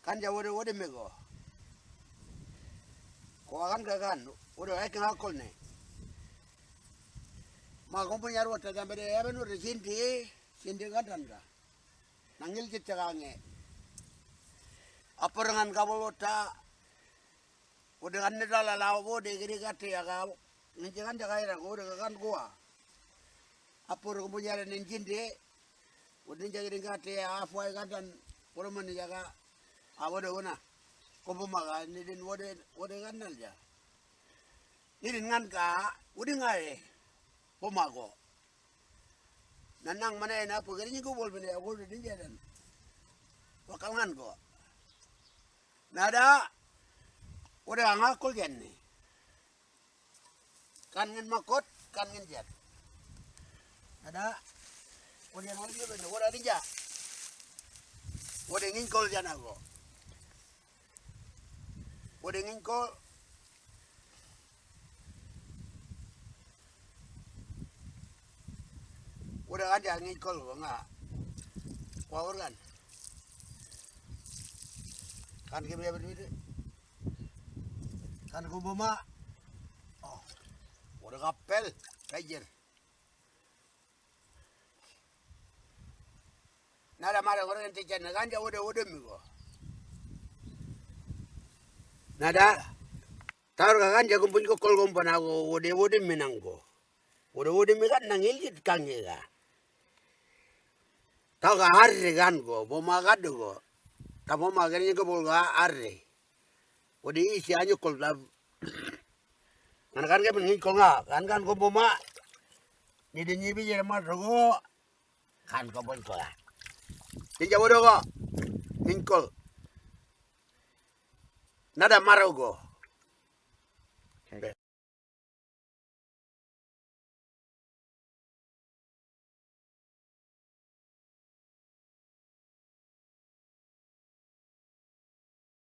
kan jawode mego ko kan gagan udah ay kan akol ne ma ko punya rota gambe de ya benu sindi gadan ga nangil kita kange aparangan kabolota udah kan dala lawo de gede gate ya ga ngejangan jaga ira udah kan gua apur ko punya nen jindi udah jaga de gate ya afwai gadan pura man jaga awode wona ko bumaga ni din wode ganal ja ni din ngan ka udi ngae bumago nanang mana na pugari ni ko bol bene ko din jadan wakal ngan ko nada udah ngakul janni kan ngin makot kan ngin jet ada udah ngalih bene udah dinja udah ngin kol jana ko udah ngin kol udah ada ngin kol ko nga power kan ke biya berde kan ko buma oh udah kapel kajer nada mara orang yang tijan ganja udah migo nada taruh ganja kumpul ko kol kumpul aku udah minanggo udah mikan nangil jit kange ga tahu ga hari kan go boma gado go tamu magani ko bolga arre udah isi aja kol da kan ke pengen kol nga kan ko boma ni de nyibi je ma rogo kan ko bon ko la di jawo do ko ngin kol nada marogo